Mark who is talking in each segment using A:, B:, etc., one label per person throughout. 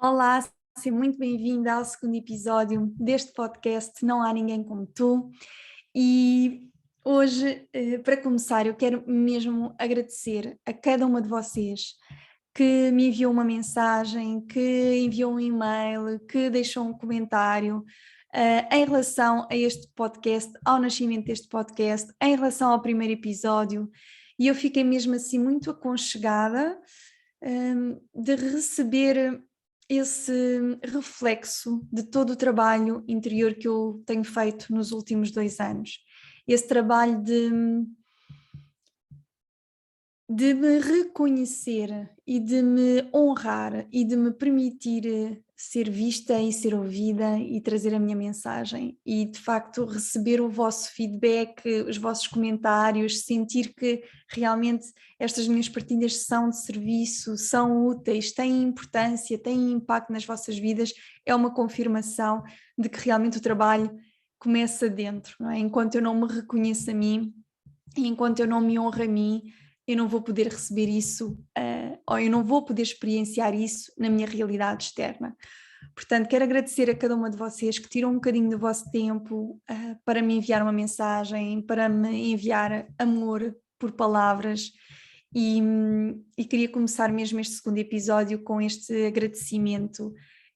A: Olá, seja muito bem-vinda ao segundo episódio deste podcast Não Há Ninguém Como Tu. E hoje, para começar, eu quero mesmo agradecer a cada uma de vocês que me enviou uma mensagem, que enviou um e-mail, que deixou um comentário em relação a este podcast, ao nascimento deste podcast, em relação ao primeiro episódio. E eu fiquei mesmo assim muito aconchegada de receber esse reflexo de todo o trabalho interior que eu tenho feito nos últimos 2 anos. Esse trabalho de me reconhecer e de me honrar e de me permitir ser vista e ser ouvida e trazer a minha mensagem e de facto receber o vosso feedback, os vossos comentários, sentir que realmente estas minhas partilhas são de serviço, são úteis, têm importância, têm impacto nas vossas vidas, é uma confirmação de que realmente o trabalho começa dentro, não é? Enquanto eu não me reconheço a mim e enquanto eu não me honro a mim, eu não vou poder receber isso, ou eu não vou poder experienciar isso na minha realidade externa. Portanto, quero agradecer a cada uma de vocês que tiram um bocadinho do vosso tempo para me enviar uma mensagem, para me enviar amor por palavras e queria começar mesmo este segundo episódio com este agradecimento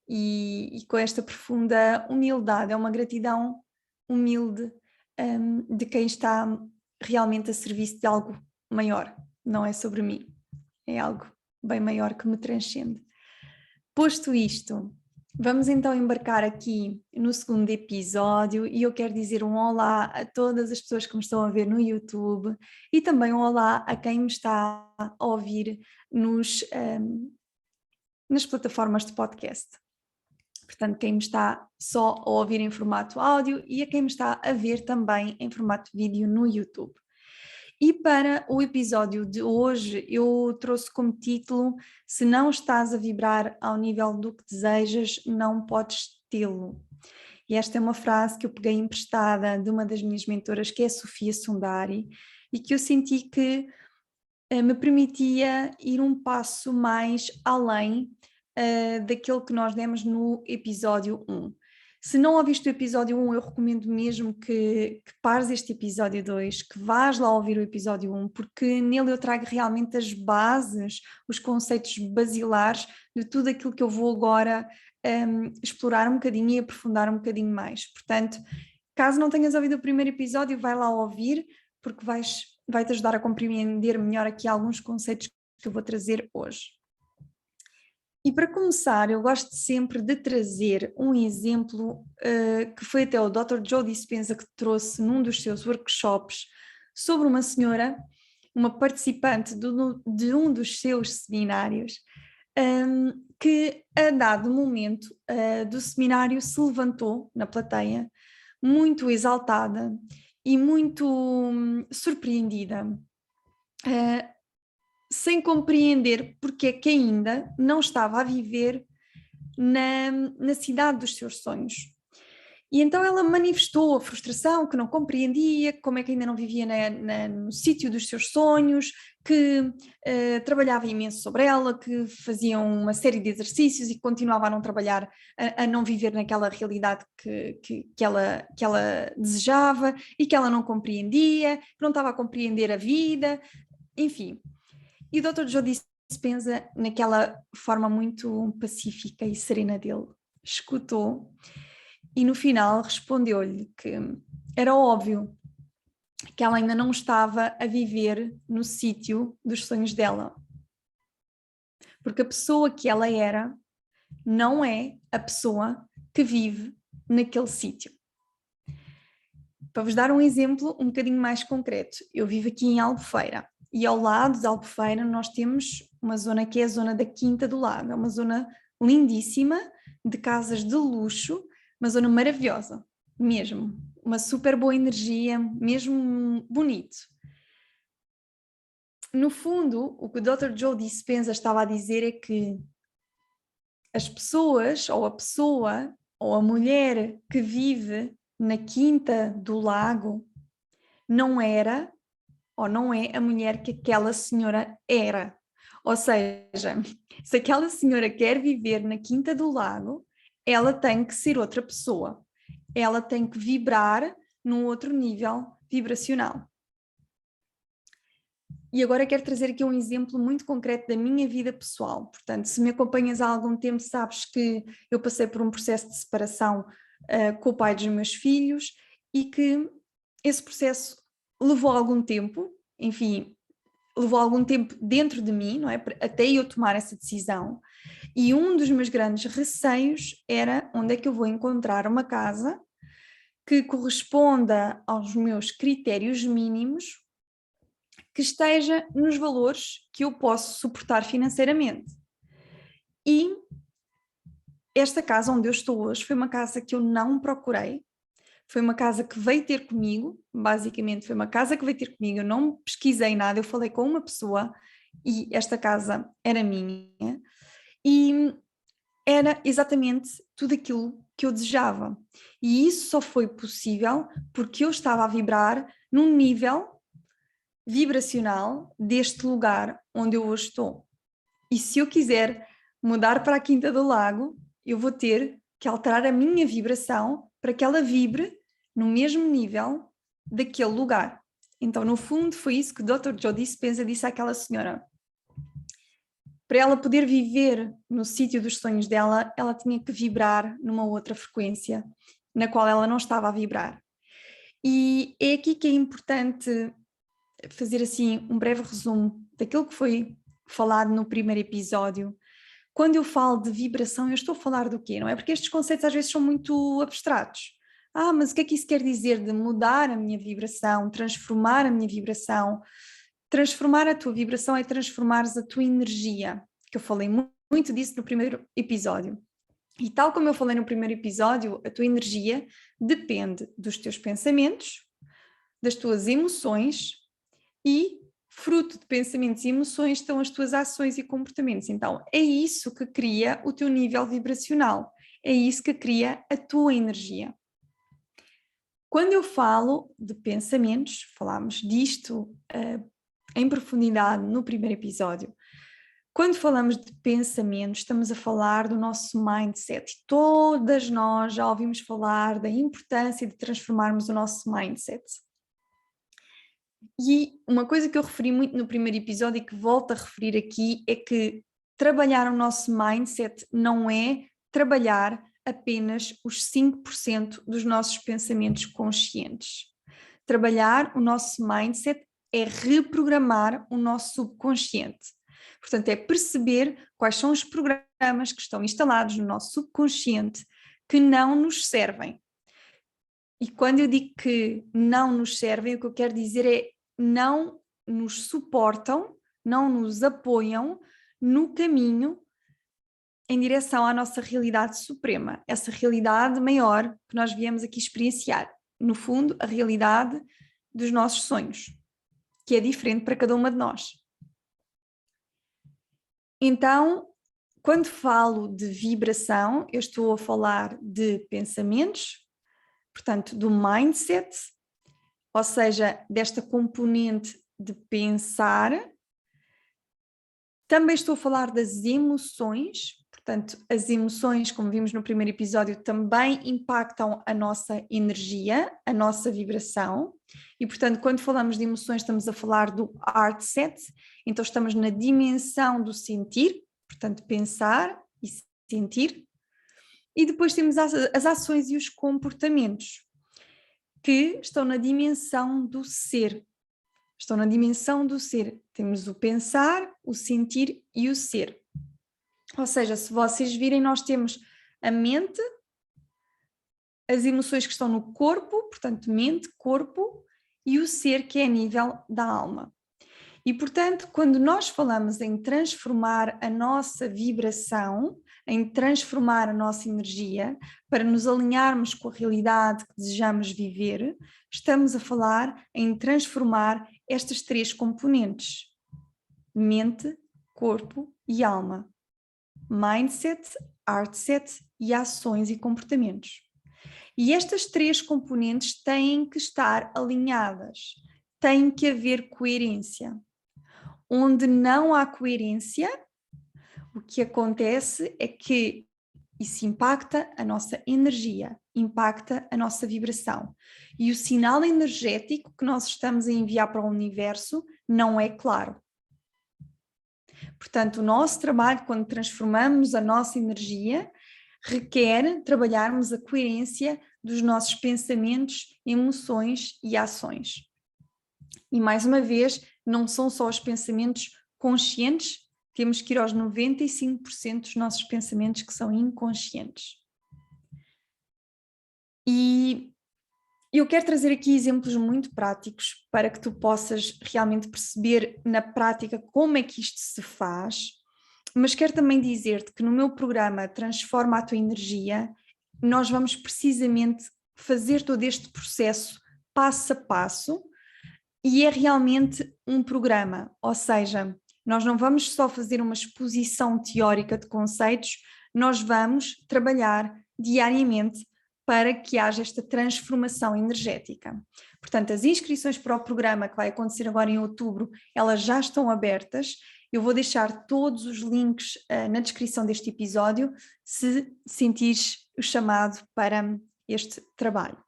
A: e com esta profunda humildade, é uma gratidão humilde de quem está realmente a serviço de algo maior, não é sobre mim, é algo bem maior que me transcende. Posto isto, vamos então embarcar aqui no segundo episódio e eu quero dizer um olá a todas as pessoas que me estão a ver no YouTube e também um olá a quem me está a ouvir nas plataformas de podcast. Portanto, quem me está só a ouvir em formato áudio e a quem me está a ver também em formato vídeo no YouTube. E para o episódio de hoje eu trouxe como título: Se não estás a vibrar ao nível do que desejas, não podes tê-lo. E esta é uma frase que eu peguei emprestada de uma das minhas mentoras, que é a Sofia Sundari, e que eu senti que me permitia ir um passo mais além daquilo que nós demos no episódio 1. Se não ouviste o episódio 1, eu recomendo mesmo que pares este episódio 2, que vás lá ouvir o episódio 1, porque nele eu trago realmente as bases, os conceitos basilares de tudo aquilo que eu vou agora explorar um bocadinho e aprofundar um bocadinho mais. Portanto, caso não tenhas ouvido o primeiro episódio, vai lá ouvir, porque vai-te ajudar a compreender melhor aqui alguns conceitos que eu vou trazer hoje. E para começar, eu gosto sempre de trazer um exemplo que foi até o Dr. Joe Dispenza que trouxe num dos seus workshops sobre uma senhora, uma participante de um dos seus seminários, que a dado momento do seminário se levantou na plateia, muito exaltada e muito surpreendida, sem compreender porque é que ainda não estava a viver na cidade dos seus sonhos. E então ela manifestou a frustração, que não compreendia como é que ainda não vivia no sítio dos seus sonhos, que trabalhava imenso sobre ela, que fazia uma série de exercícios e continuava a não trabalhar, a não viver naquela realidade que ela desejava e que ela não compreendia, que não estava a compreender a vida, enfim. E o Dr. Joe Dispenza, naquela forma muito pacífica e serena dele, escutou e no final respondeu-lhe que era óbvio que ela ainda não estava a viver no sítio dos sonhos dela. Porque a pessoa que ela era não é a pessoa que vive naquele sítio. Para vos dar um exemplo um bocadinho mais concreto, eu vivo aqui em Albufeira e ao lado de Albufeira nós temos uma zona que é a zona da Quinta do Lago, é uma zona lindíssima, de casas de luxo, uma zona maravilhosa, mesmo, uma super boa energia, mesmo bonito. No fundo, o que o Dr. Joe Dispenza estava a dizer é que as pessoas, ou a pessoa, ou a mulher que vive na Quinta do Lago não era ou não é a mulher que aquela senhora era, Ou seja, se aquela senhora quer viver na Quinta do Lago, ela tem que ser outra pessoa. Ela tem que vibrar num outro nível vibracional. E agora quero trazer aqui um exemplo muito concreto da minha vida pessoal. Portanto, se me acompanhas há algum tempo, sabes que eu passei por um processo de separação com o pai dos meus filhos e que esse processo levou algum tempo, enfim, levou algum tempo dentro de mim, não é? Até eu tomar essa decisão. E um dos meus grandes receios era onde é que eu vou encontrar uma casa que corresponda aos meus critérios mínimos, que esteja nos valores que eu posso suportar financeiramente. E esta casa onde eu estou hoje foi uma casa que eu não procurei, foi uma casa que veio ter comigo, basicamente foi uma casa que veio ter comigo, eu não pesquisei nada, eu falei com uma pessoa e esta casa era minha e era exatamente tudo aquilo que eu desejava. E isso só foi possível porque eu estava a vibrar num nível vibracional deste lugar onde eu hoje estou. E se eu quiser mudar para a Quinta do Lago, eu vou ter que alterar a minha vibração para que ela vibre no mesmo nível daquele lugar. Então, no fundo, foi isso que o Dr. Joe Dispenza disse àquela senhora. Para ela poder viver no sítio dos sonhos dela, ela tinha que vibrar numa outra frequência na qual ela não estava a vibrar. E é aqui que é importante fazer assim um breve resumo daquilo que foi falado no primeiro episódio. Quando eu falo de vibração, eu estou a falar do quê? Não é? Porque estes conceitos às vezes são muito abstratos. Mas o que é que isso quer dizer de mudar a minha vibração, transformar a minha vibração? Transformar a tua vibração é transformares a tua energia, que eu falei muito disso no primeiro episódio. E tal como eu falei no primeiro episódio, a tua energia depende dos teus pensamentos, das tuas emoções e, fruto de pensamentos e emoções, estão as tuas ações e comportamentos. Então, é isso que cria o teu nível vibracional, é isso que cria a tua energia. Quando eu falo de pensamentos, falámos disto em profundidade no primeiro episódio. Quando falamos de pensamentos, estamos a falar do nosso mindset. Todas nós já ouvimos falar da importância de transformarmos o nosso mindset. E uma coisa que eu referi muito no primeiro episódio e que volto a referir aqui é que trabalhar o nosso mindset não é trabalhar apenas os 5% dos nossos pensamentos conscientes. Trabalhar o nosso mindset é reprogramar o nosso subconsciente. Portanto, é perceber quais são os programas que estão instalados no nosso subconsciente que não nos servem. E quando eu digo que não nos servem, o que eu quero dizer é não nos suportam, não nos apoiam no caminho em direção à nossa realidade suprema, essa realidade maior que nós viemos aqui experienciar. No fundo, a realidade dos nossos sonhos, que é diferente para cada uma de nós. Então, quando falo de vibração, eu estou a falar de pensamentos, portanto, do mindset, ou seja, desta componente de pensar. Também estou a falar das emoções, portanto, as emoções, como vimos no primeiro episódio, também impactam a nossa energia, a nossa vibração. E, portanto, quando falamos de emoções, estamos a falar do heart set, então estamos na dimensão do sentir, portanto, pensar e sentir. E depois temos as ações e os comportamentos, que estão na dimensão do ser. Estão na dimensão do ser. Temos o pensar, o sentir e o ser. Ou seja, se vocês virem, nós temos a mente, as emoções que estão no corpo, portanto, mente, corpo, e o ser, que é a nível da alma. E, portanto, quando nós falamos em transformar a nossa vibração, em transformar a nossa energia, para nos alinharmos com a realidade que desejamos viver, estamos a falar em transformar estas três componentes: mente, corpo e alma. Mindset, heartset e ações e comportamentos. E estas três componentes têm que estar alinhadas, tem que haver coerência. onde não há coerência, o que acontece é que isso impacta a nossa energia, impacta a nossa vibração. E o sinal energético que nós estamos a enviar para o universo não é claro. Portanto, o nosso trabalho, quando transformamos a nossa energia, requer trabalharmos a coerência dos nossos pensamentos, emoções e ações. E mais uma vez, não são só os pensamentos conscientes, temos que ir aos 95% dos nossos pensamentos que são inconscientes. E eu quero trazer aqui exemplos muito práticos para que tu possas realmente perceber na prática como é que isto se faz, mas quero também dizer-te que no meu programa Transforma a Tua Energia, nós vamos precisamente fazer todo este processo passo a passo e é realmente um programa, ou seja, nós não vamos só fazer uma exposição teórica de conceitos, nós vamos trabalhar diariamente para que haja esta transformação energética. Portanto, as inscrições para o programa que vai acontecer agora em outubro, elas já estão abertas. Eu vou deixar todos os links na descrição deste episódio, se sentires o chamado para este trabalho.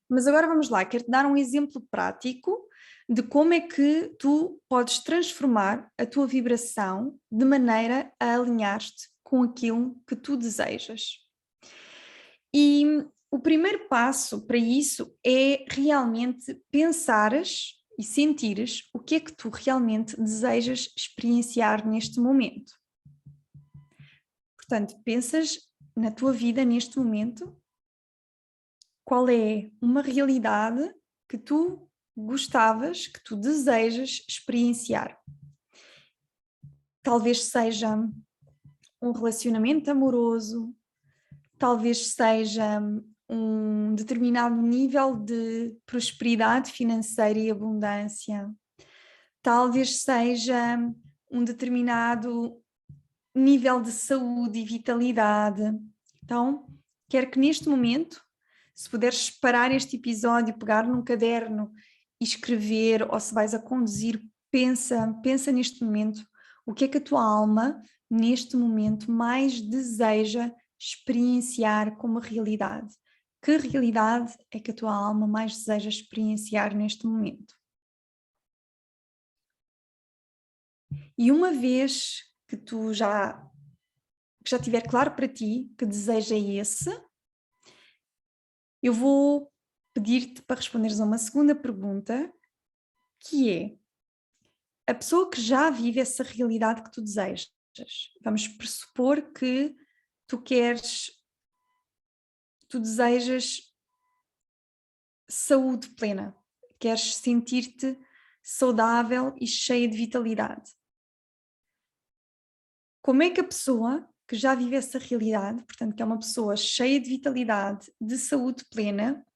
A: Mas agora vamos lá, quero-te dar um exemplo prático de como é que tu podes transformar a tua vibração de maneira a alinhar-te com aquilo que tu desejas. E o primeiro passo para isso é realmente pensares e sentires o que é que tu realmente desejas experienciar neste momento. Portanto, pensas na tua vida neste momento, qual é uma realidade que tu gostavas, que tu desejas experienciar. Talvez seja um relacionamento amoroso, talvez seja um determinado nível de prosperidade financeira e abundância, talvez seja um determinado nível de saúde e vitalidade. Então, quero que neste momento, se puderes parar este episódio, pegar num caderno e escrever, ou se vais a conduzir, pensa neste momento, o que é que a tua alma, neste momento, mais deseja experienciar como realidade? Que realidade é que a tua alma mais deseja experienciar neste momento? E uma vez que tu já estiver claro para ti que desejo é esse, eu vou pedir-te para responderes a uma segunda pergunta, que é: a pessoa que já vive essa realidade que tu desejas, vamos pressupor que tu desejas saúde plena, queres sentir-te saudável e cheia de vitalidade. Como é que a pessoa que já vive essa realidade, portanto que é uma pessoa cheia de vitalidade, de saúde plena,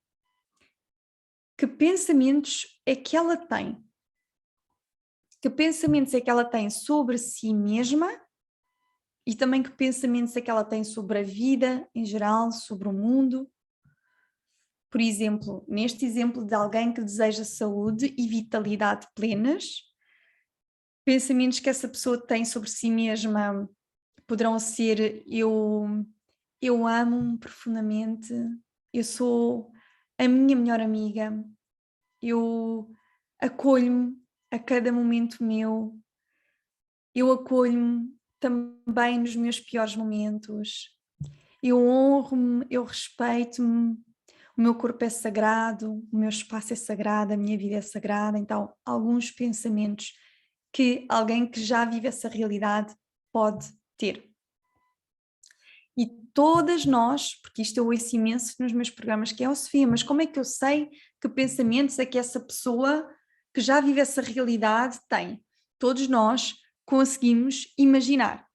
A: que pensamentos é que ela tem? Que pensamentos é que ela tem sobre si mesma e também que pensamentos é que ela tem sobre a vida em geral, sobre o mundo? Por exemplo, neste exemplo de alguém que deseja saúde e vitalidade plenas, pensamentos que essa pessoa tem sobre si mesma poderão ser: eu amo-me profundamente, eu sou a minha melhor amiga, eu acolho-me a cada momento meu, eu acolho-me também nos meus piores momentos, eu honro-me, eu respeito-me, o meu corpo é sagrado, o meu espaço é sagrado, a minha vida é sagrada. Então, alguns pensamentos que alguém que já vive essa realidade pode ter. E todas nós, porque isto eu ouço imenso nos meus programas, que é: "Oh, Sofia, mas como é que eu sei que pensamentos é que essa pessoa que já vive essa realidade tem?" Todos nós conseguimos imaginar.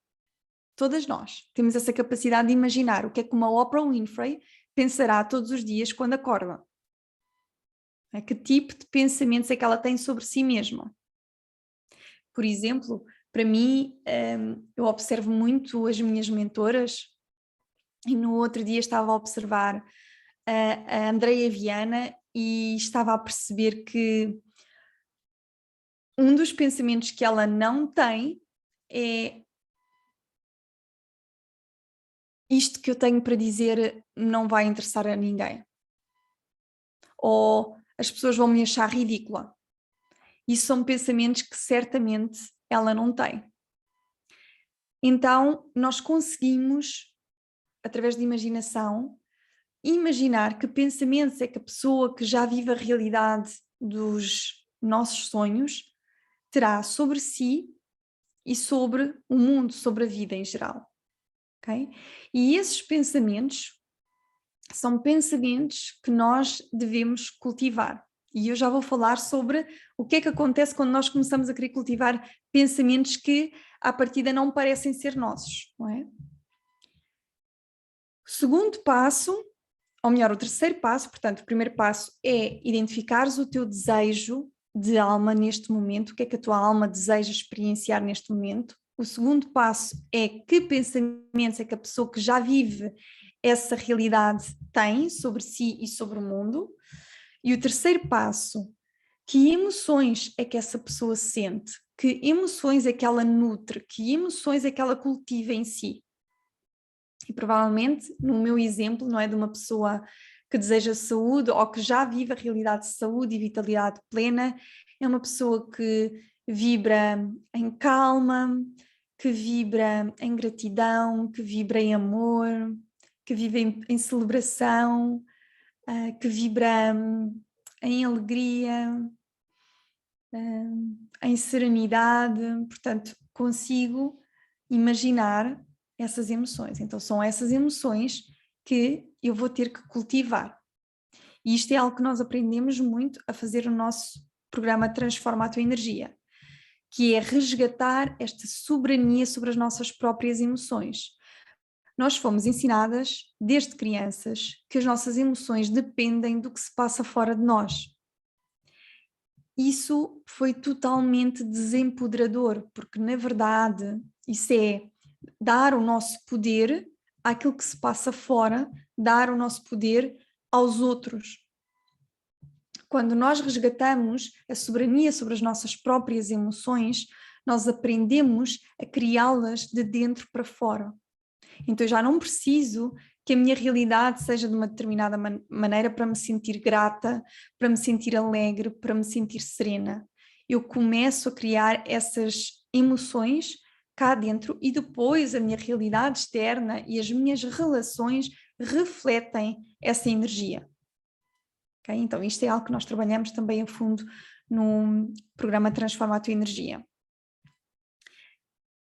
A: Todas nós temos essa capacidade de imaginar o que é que uma Oprah Winfrey pensará todos os dias quando acorda. Que tipo de pensamentos é que ela tem sobre si mesma? Por exemplo, para mim, eu observo muito as minhas mentoras e no outro dia estava a observar a Andreia Viana e estava a perceber que um dos pensamentos que ela não tem é: isto que eu tenho para dizer não vai interessar a ninguém. Ou as pessoas vão me achar ridícula. Isso são pensamentos que certamente ela não tem. Então, nós conseguimos, através de imaginação, imaginar que pensamentos é que a pessoa que já vive a realidade dos nossos sonhos terá sobre si e sobre o mundo, sobre a vida em geral. Okay? E esses pensamentos são pensamentos que nós devemos cultivar. E eu já vou falar sobre o que é que acontece quando nós começamos a querer cultivar pensamentos que, à partida, não parecem ser nossos, não é? O segundo passo, ou melhor, o terceiro passo, portanto, o primeiro passo é identificares o teu desejo de alma neste momento, o que é que a tua alma deseja experienciar neste momento. O segundo passo é que pensamentos é que a pessoa que já vive essa realidade tem sobre si e sobre o mundo. E o terceiro passo, que emoções é que essa pessoa sente, que emoções é que ela nutre, que emoções é que ela cultiva em si. E provavelmente, no meu exemplo, não é, de uma pessoa que deseja saúde ou que já vive a realidade de saúde e vitalidade plena, é uma pessoa que vibra em calma, que vibra em gratidão, que vibra em amor, que vive em celebração, que vibra em alegria, em serenidade. Portanto, consigo imaginar essas emoções. Então, são essas emoções que eu vou ter que cultivar. E isto é algo que nós aprendemos muito a fazer no nosso programa Transforma a Tua Energia, que é resgatar esta soberania sobre as nossas próprias emoções. Nós fomos ensinadas, desde crianças, que as nossas emoções dependem do que se passa fora de nós. Isso foi totalmente desempoderador, porque, na verdade, isso é dar o nosso poder àquilo que se passa fora, dar o nosso poder aos outros. Quando nós resgatamos a soberania sobre as nossas próprias emoções, nós aprendemos a criá-las de dentro para fora. Então eu já não preciso que a minha realidade seja de uma determinada maneira para me sentir grata, para me sentir alegre, para me sentir serena. Eu começo a criar essas emoções cá dentro e depois a minha realidade externa e as minhas relações refletem essa energia. Okay? Então isto é algo que nós trabalhamos também a fundo no programa Transforma a Tua Energia.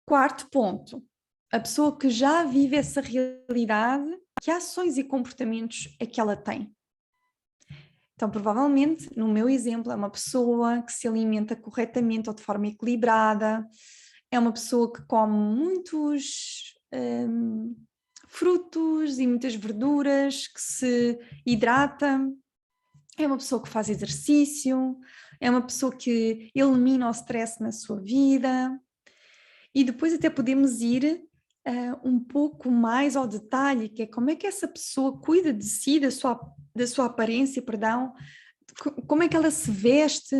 A: Quarto ponto. A pessoa que já vive essa realidade, que ações e comportamentos é que ela tem? Então, provavelmente, no meu exemplo, é uma pessoa que se alimenta corretamente ou de forma equilibrada, é uma pessoa que come muitos frutos e muitas verduras, que se hidrata, é uma pessoa que faz exercício, é uma pessoa que elimina o stress na sua vida. E depois até podemos ir um pouco mais ao detalhe, que é como é que essa pessoa cuida de si, da sua aparência, perdão, como é que ela se veste,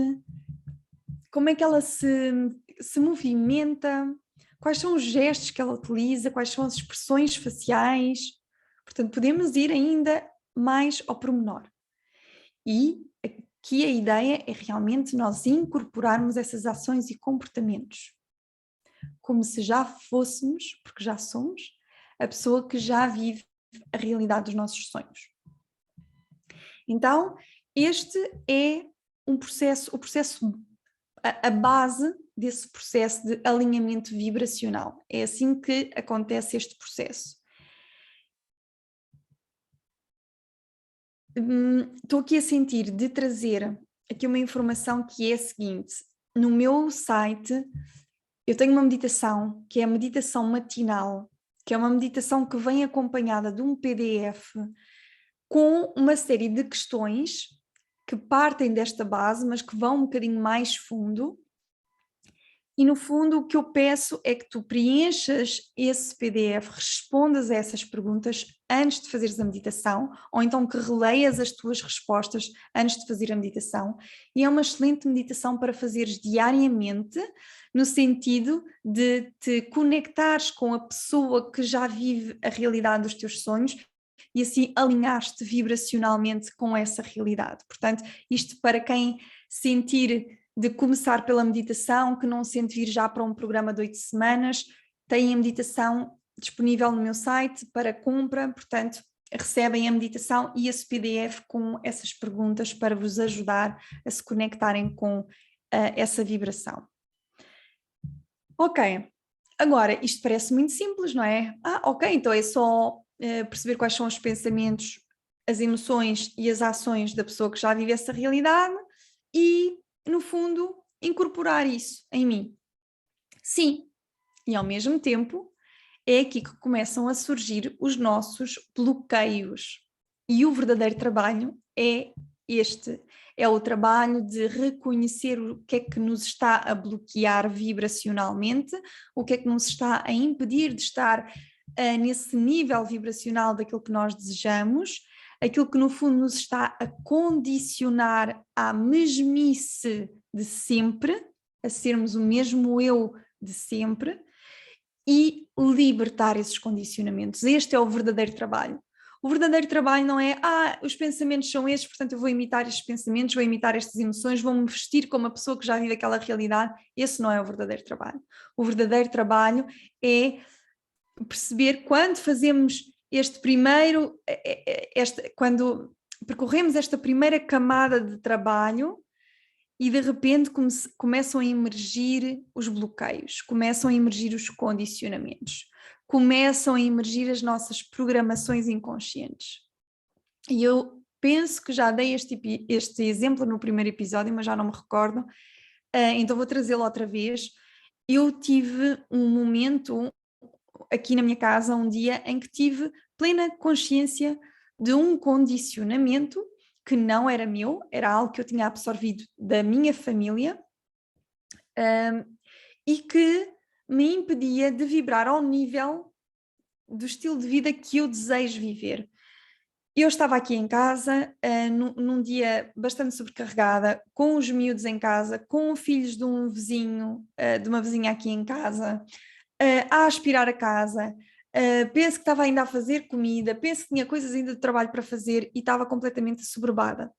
A: como é que ela se movimenta, quais são os gestos que ela utiliza, quais são as expressões faciais. Portanto, podemos ir ainda mais ao pormenor. E aqui a ideia é realmente nós incorporarmos essas ações e comportamentos como se já fôssemos, porque já somos, a pessoa que já vive a realidade dos nossos sonhos. Então, este é um processo, a base desse processo de alinhamento vibracional. É assim que acontece este processo. Estou aqui a sentir de trazer aqui uma informação que é a seguinte: no meu site eu tenho uma meditação, que é a meditação matinal, que é uma meditação que vem acompanhada de um PDF com uma série de questões que partem desta base, mas que vão um bocadinho mais fundo E no fundo o que eu peço é que tu preenchas esse PDF, respondas a essas perguntas antes de fazeres a meditação, ou então que releias as tuas respostas antes de fazer a meditação. E é uma excelente meditação para fazeres diariamente, no sentido de te conectares com a pessoa que já vive a realidade dos teus sonhos e assim alinhares-te vibracionalmente com essa realidade. Portanto, isto para quem sentir de começar pela meditação, que não sente vir já para um programa de 8 semanas, tem a meditação disponível no meu site para compra, portanto, recebem a meditação e esse PDF com essas perguntas para vos ajudar a se conectarem com essa vibração. Ok, agora isto parece muito simples, não é? Ok, então é só perceber quais são os pensamentos, as emoções e as ações da pessoa que já vive essa realidade e, no fundo, incorporar isso em mim. Sim, e ao mesmo tempo é aqui que começam a surgir os nossos bloqueios. E o verdadeiro trabalho é este, é o trabalho de reconhecer o que é que nos está a bloquear vibracionalmente, o que é que nos está a impedir de estar nesse nível vibracional daquilo que nós desejamos, aquilo que no fundo nos está a condicionar à mesmice de sempre, a sermos o mesmo eu de sempre, e libertar esses condicionamentos. Este é o verdadeiro trabalho. O verdadeiro trabalho não é, os pensamentos são estes, portanto eu vou imitar estes pensamentos, vou imitar estas emoções, vou-me vestir como uma pessoa que já vive aquela realidade. Esse não é o verdadeiro trabalho. O verdadeiro trabalho é perceber quando fazemos este primeiro, quando percorremos esta primeira camada de trabalho e de repente começam a emergir os bloqueios, começam a emergir os condicionamentos, começam a emergir as nossas programações inconscientes. E eu penso que já dei este exemplo no primeiro episódio, mas já não me recordo, então vou trazê-lo outra vez. Eu tive um momento aqui na minha casa um dia em que tive plena consciência de um condicionamento que não era meu, era algo que eu tinha absorvido da minha família e que me impedia de vibrar ao nível do estilo de vida que eu desejo viver. Eu estava aqui em casa, num dia bastante sobrecarregada, com os miúdos em casa, com filhos de um vizinho, de uma vizinha aqui em casa, a aspirar a casa, penso que estava ainda a fazer comida, penso que tinha coisas ainda de trabalho para fazer e estava completamente assoberbada.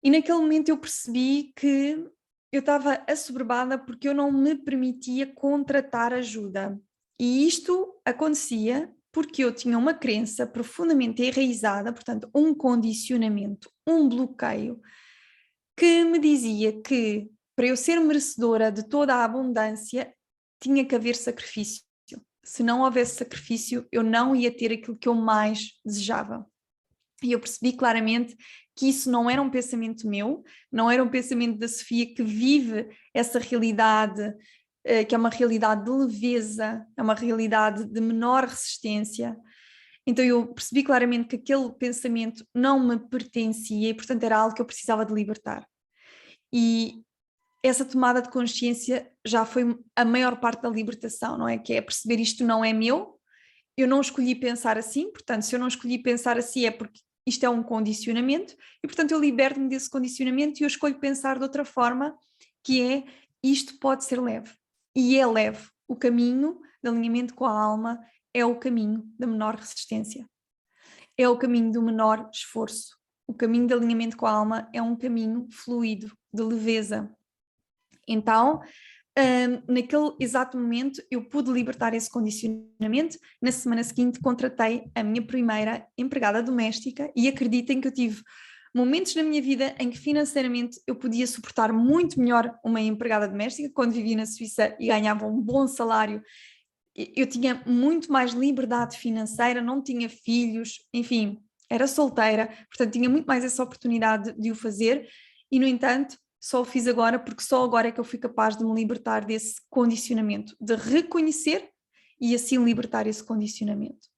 A: E naquele momento eu percebi que eu estava assoberbada porque eu não me permitia contratar ajuda. E isto acontecia porque eu tinha uma crença profundamente enraizada, portanto, um condicionamento, um bloqueio, que me dizia que para eu ser merecedora de toda a abundância tinha que haver sacrifício. Se não houvesse sacrifício, eu não ia ter aquilo que eu mais desejava. E eu percebi claramente que isso não era um pensamento meu, não era um pensamento da Sofia que vive essa realidade, que é uma realidade de leveza, é uma realidade de menor resistência. Então eu percebi claramente que aquele pensamento não me pertencia e, portanto, era algo que eu precisava de libertar. E essa tomada de consciência já foi a maior parte da libertação, não é? Que é perceber isto não é meu, eu não escolhi pensar assim, portanto, se eu não escolhi pensar assim é porque isto é um condicionamento e, portanto, eu liberto-me desse condicionamento e eu escolho pensar de outra forma, que é isto pode ser leve. E é leve. O caminho de alinhamento com a alma é o caminho da menor resistência. É o caminho do menor esforço. O caminho de alinhamento com a alma é um caminho fluido, de leveza. Então, naquele exato momento eu pude libertar esse condicionamento. Na semana seguinte contratei a minha primeira empregada doméstica e acreditem que eu tive momentos na minha vida em que financeiramente eu podia suportar muito melhor uma empregada doméstica. Quando vivia na Suíça e ganhava um bom salário, eu tinha muito mais liberdade financeira, não tinha filhos, enfim, era solteira, portanto tinha muito mais essa oportunidade de o fazer e, no entanto, só o fiz agora porque só agora é que eu fui capaz de me libertar desse condicionamento, de reconhecer e assim libertar esse condicionamento.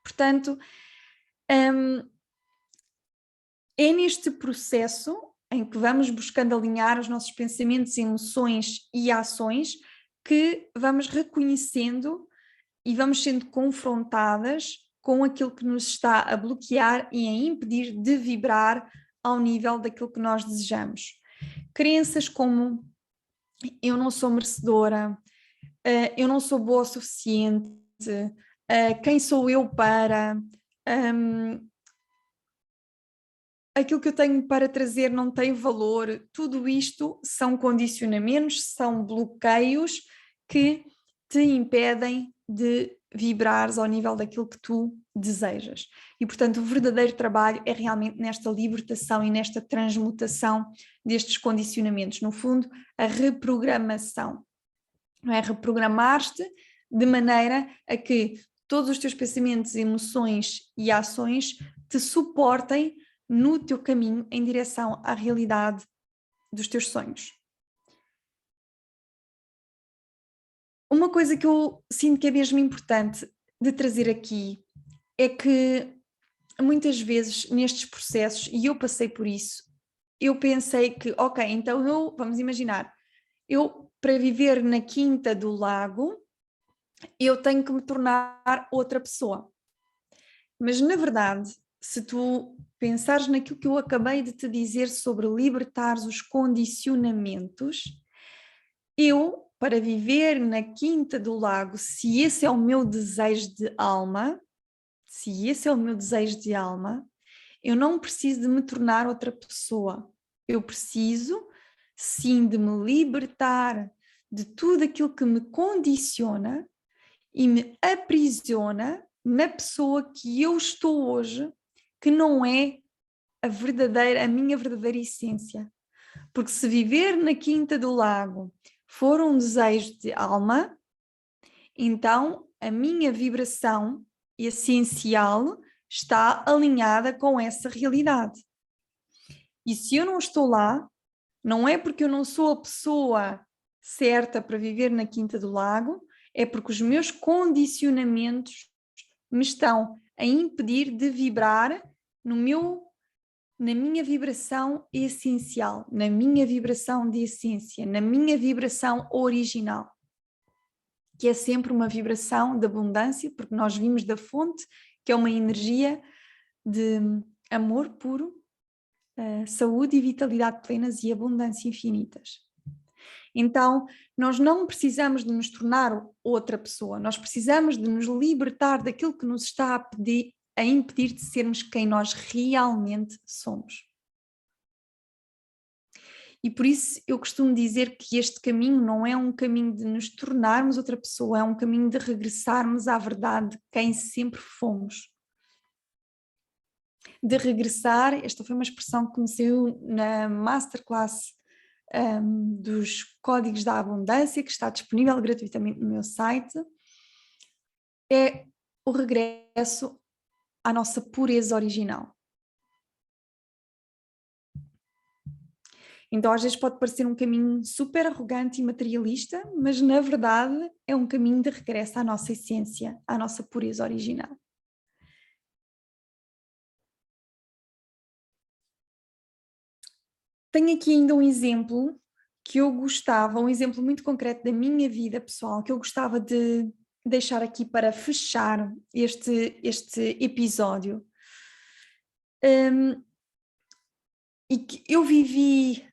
A: Portanto, é neste processo em que vamos buscando alinhar os nossos pensamentos, emoções e ações, que vamos reconhecendo e vamos sendo confrontadas com aquilo que nos está a bloquear e a impedir de vibrar ao nível daquilo que nós desejamos. Crenças como eu não sou merecedora, eu não sou boa o suficiente, quem sou eu para, aquilo que eu tenho para trazer não tem valor, tudo isto são condicionamentos, são bloqueios que te impedem de vibrares ao nível daquilo que tu desejas. E, portanto, o verdadeiro trabalho é realmente nesta libertação e nesta transmutação destes condicionamentos. No fundo, a reprogramação. Não é? Reprogramar-te de maneira a que todos os teus pensamentos, emoções e ações te suportem no teu caminho em direção à realidade dos teus sonhos. Uma coisa que eu sinto que é mesmo importante de trazer aqui é que muitas vezes nestes processos, e eu passei por isso, eu pensei que, ok, então vamos imaginar, eu para viver na Quinta do Lago, eu tenho que me tornar outra pessoa. Mas na verdade, se tu pensares naquilo que eu acabei de te dizer sobre libertares os condicionamentos, para viver na Quinta do Lago, se esse é o meu desejo de alma, eu não preciso de me tornar outra pessoa. Eu preciso, sim, de me libertar de tudo aquilo que me condiciona e me aprisiona na pessoa que eu estou hoje, que não é a minha verdadeira essência. Porque se viver na Quinta do Lago for um desejo de alma, então a minha vibração essencial está alinhada com essa realidade. E se eu não estou lá, não é porque eu não sou a pessoa certa para viver na Quinta do Lago, é porque os meus condicionamentos me estão a impedir de vibrar na minha vibração essencial, na minha vibração de essência, na minha vibração original, que é sempre uma vibração de abundância, porque nós vimos da fonte, que é uma energia de amor puro, saúde e vitalidade plenas e abundância infinitas. Então, nós não precisamos de nos tornar outra pessoa, nós precisamos de nos libertar daquilo que nos está a impedir de sermos quem nós realmente somos. E por isso eu costumo dizer que este caminho não é um caminho de nos tornarmos outra pessoa, é um caminho de regressarmos à verdade de quem sempre fomos. De regressar, esta foi uma expressão que me saiu na masterclass dos Códigos da Abundância, que está disponível gratuitamente no meu site, é o regresso à nossa pureza original. Então às vezes pode parecer um caminho super arrogante e materialista, mas na verdade é um caminho de regresso à nossa essência, à nossa pureza original. Tenho aqui ainda um exemplo que eu gostava, um exemplo muito concreto da minha vida pessoal, que eu gostava de deixar aqui para fechar este episódio. E que eu vivi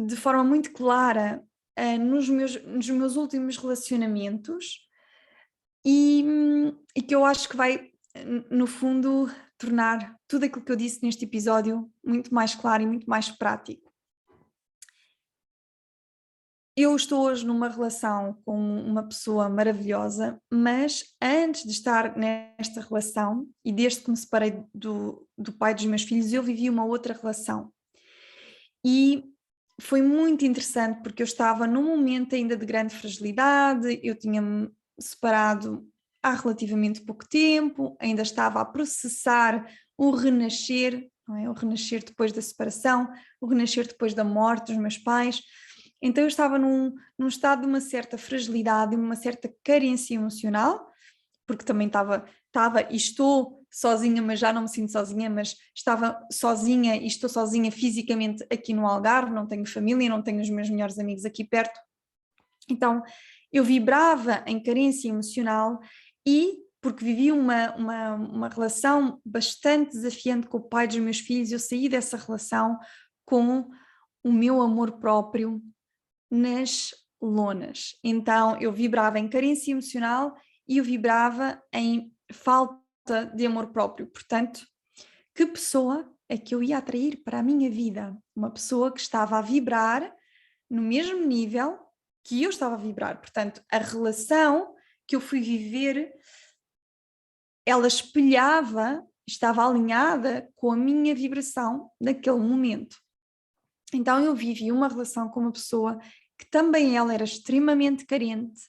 A: de forma muito clara nos meus últimos relacionamentos e que eu acho que vai, no fundo, tornar tudo aquilo que eu disse neste episódio muito mais claro e muito mais prático. Eu estou hoje numa relação com uma pessoa maravilhosa, mas antes de estar nesta relação e desde que me separei do pai dos meus filhos, eu vivi uma outra relação. E foi muito interessante porque eu estava num momento ainda de grande fragilidade, eu tinha-me separado há relativamente pouco tempo, ainda estava a processar o renascer, não é? O renascer depois da separação, o renascer depois da morte dos meus pais. Então eu estava num estado de uma certa fragilidade e uma certa carência emocional, porque também estava e estou sozinha, mas já não me sinto sozinha, mas estava sozinha e estou sozinha fisicamente aqui no Algarve, não tenho família, não tenho os meus melhores amigos aqui perto. Então, eu vibrava em carência emocional e, porque vivi uma relação bastante desafiante com o pai dos meus filhos, eu saí dessa relação com o meu amor próprio nas lonas. Então, eu vibrava em carência emocional e eu vibrava em falta de amor próprio. Portanto, que pessoa é que eu ia atrair para a minha vida? Uma pessoa que estava a vibrar no mesmo nível que eu estava a vibrar. Portanto, a relação que eu fui viver, ela espelhava, estava alinhada com a minha vibração naquele momento. Então eu vivi uma relação com uma pessoa que também ela era extremamente carente,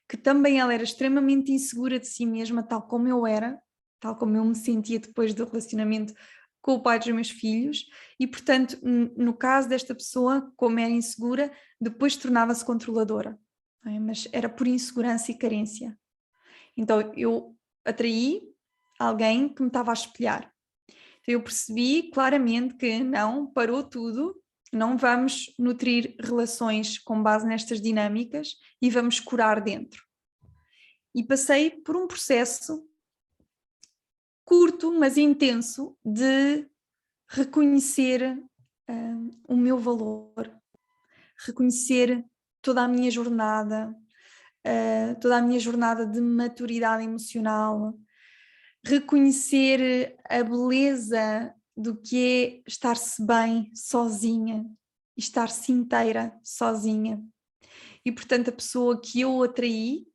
A: que também ela era extremamente insegura de si mesma, tal como eu era, tal como eu me sentia depois do relacionamento com o pai dos meus filhos, e portanto, no caso desta pessoa, como era insegura, depois tornava-se controladora, não é? Mas era por insegurança e carência. Então eu atraí alguém que me estava a espelhar. Então eu percebi claramente que não, parou tudo, não vamos nutrir relações com base nestas dinâmicas e vamos curar dentro. E passei por um processo curto, mas intenso, de reconhecer o meu valor, reconhecer toda a minha jornada, toda a minha jornada de maturidade emocional, reconhecer a beleza do que é estar-se bem sozinha, estar-se inteira sozinha. E portanto a pessoa que eu atraí,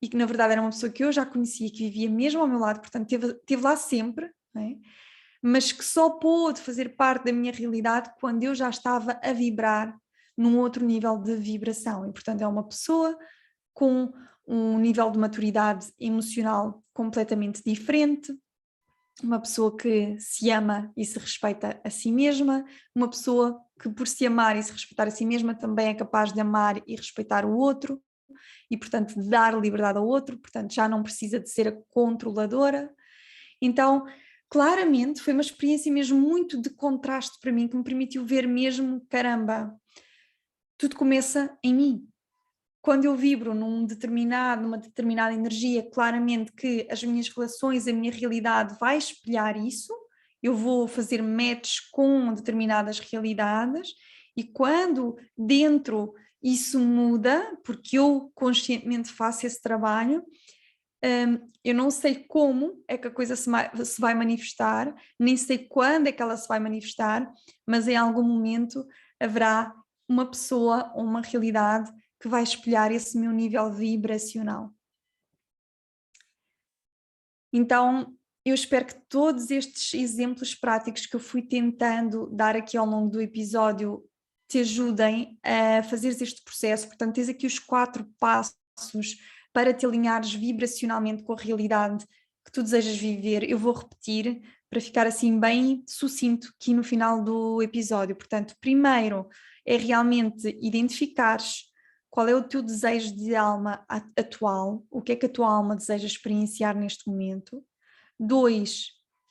A: e que na verdade era uma pessoa que eu já conhecia, que vivia mesmo ao meu lado, portanto esteve lá sempre, não é? Mas que só pôde fazer parte da minha realidade quando eu já estava a vibrar num outro nível de vibração. E portanto é uma pessoa com um nível de maturidade emocional completamente diferente, uma pessoa que se ama e se respeita a si mesma, uma pessoa que por se amar e se respeitar a si mesma também é capaz de amar e respeitar o outro e portanto de dar liberdade ao outro, portanto já não precisa de ser a controladora. Então claramente foi uma experiência mesmo muito de contraste para mim, que me permitiu ver mesmo, caramba, tudo começa em mim. Quando eu vibro numa determinada energia, claramente que as minhas relações, a minha realidade vai espelhar isso, eu vou fazer match com determinadas realidades e quando dentro isso muda, porque eu conscientemente faço esse trabalho, eu não sei como é que a coisa se vai manifestar, nem sei quando é que ela se vai manifestar, mas em algum momento haverá uma pessoa ou uma realidade que vai espelhar esse meu nível vibracional. Então, eu espero que todos estes exemplos práticos que eu fui tentando dar aqui ao longo do episódio te ajudem a fazeres este processo. Portanto, tens aqui os 4 passos para te alinhares vibracionalmente com a realidade que tu desejas viver. Eu vou repetir para ficar assim bem sucinto aqui no final do episódio. Portanto, primeiro é realmente identificares qual é o teu desejo de alma atual, o que é que a tua alma deseja experienciar neste momento. 2,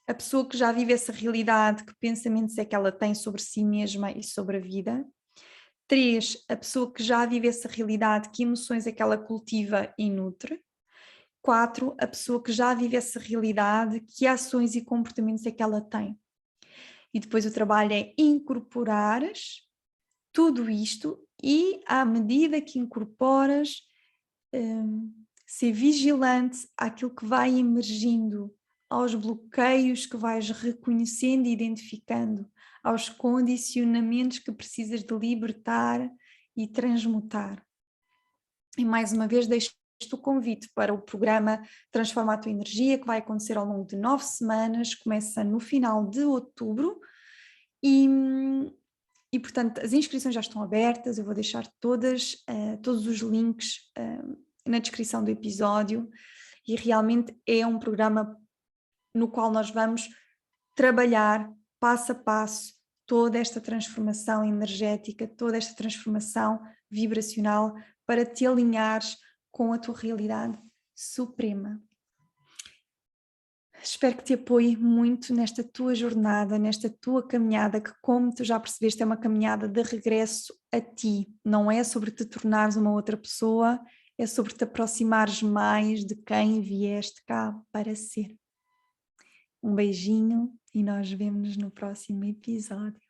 A: a pessoa que já vive essa realidade, que pensamentos é que ela tem sobre si mesma e sobre a vida. 3, a pessoa que já vive essa realidade, que emoções é que ela cultiva e nutre. 4, a pessoa que já vive essa realidade, que ações e comportamentos é que ela tem. E depois o trabalho é incorporares tudo isto e à medida que incorporas, ser vigilante àquilo que vai emergindo, aos bloqueios que vais reconhecendo e identificando, aos condicionamentos que precisas de libertar e transmutar. E mais uma vez deixo o convite para o programa Transforma a Tua Energia, que vai acontecer ao longo de 9 semanas, começa no final de outubro e portanto as inscrições já estão abertas, eu vou deixar todos os links na descrição do episódio e realmente é um programa no qual nós vamos trabalhar passo a passo toda esta transformação energética, toda esta transformação vibracional para te alinhares com a tua realidade suprema. Espero que te apoie muito nesta tua jornada, nesta tua caminhada, que, como tu já percebeste, é uma caminhada de regresso a ti. Não é sobre te tornares uma outra pessoa, é sobre te aproximares mais de quem vieste cá para ser. Um beijinho e nós vemos-nos no próximo episódio.